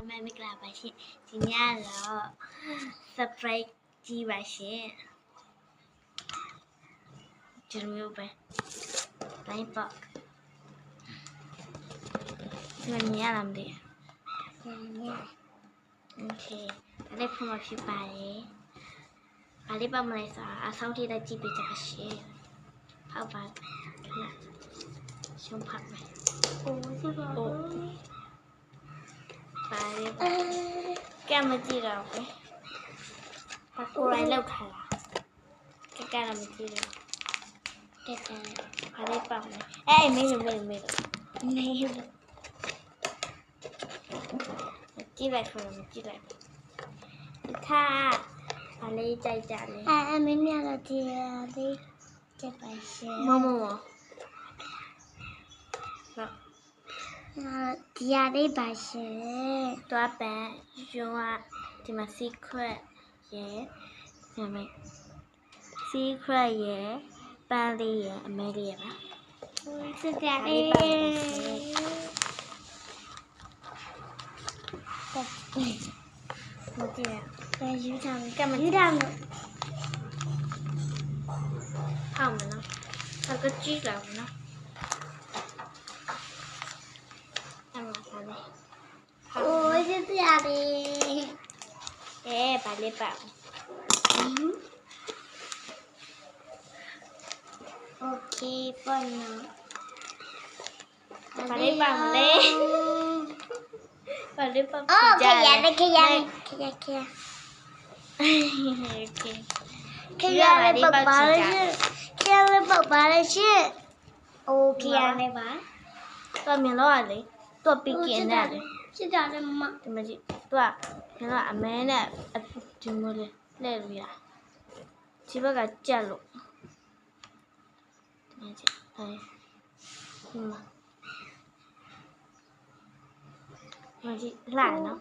မင်္ဂလာပါရှင်ဒီညတော့ surprise ကြီးပါရှင်ဒီလိုပဲ line box ဒီမှာမြင်ရလားမသိဘူး okay ဒါလေးဖွင့်မဖြစ်ပါလေဘာလေးပတ်မလဲဆိုတာအဆောက်ထိတက်ကြည့်ပေးကြပါရှင်ဖောက်ပါရှုံးဖတ်မယ်အိုးစီပါပါလေကဲမကြည့်တော့ဘူးဘာကိုယ်လိုက်လောက်ထားတာကဲမကြည့်တော့ဘာလေးပတ်မယ်မေးလို့ကြည့်လိုက်ခေါ်လို့မကြည့်လိုက်ထားဘာလေးကြိုက်ကြလဲမင်းများတော့ဒီလေးကြိုက်ပါရှင်မဒီရလေးပါရှင်တွားပန်ရုံးကဒီမှာ secret ရယ်ဒီမှာ secret ရယ်ပန်းလေးရယ်အမဲလေးရယ်ပါစစ်ကြလေးမကြည့်ရယူထားမယ်ကမယူထားမယ်ဟောင်းမနော်အကကြည့်လာမနော်โอ้ยจะเสียดิไปเลยป่ะโอเคป่ะเนาะไปเลยป่ะเลยไปเลยป่ะโอเคอย่าเลยขยันโอเคขยันเลยป่ะบาร์ชิขยันเลยป่ะบาร์ชิโอเคขยันเลยป่ะตัวมีล้อเลยตัวปีกินได้เลยစစ်ကြတယ်မမဒီမကြီးသူကကျွန်တော်အမဲနဲ့ဒီမိုးလေးလှည့်လို့ရဒီဘက်ကကြက်လို့ဒီမကြီးဒီမှာမကြီးလှနော်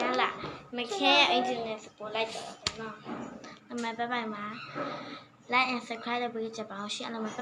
ရလာမခဲအင်ဂျင်နဲ့စပေါ်လိုက်တော့နော်အမဘိုင်မှာ like and subscribe လုပ်ပေးကြပါအောင်ရှင့်အားလုံးဘိုင်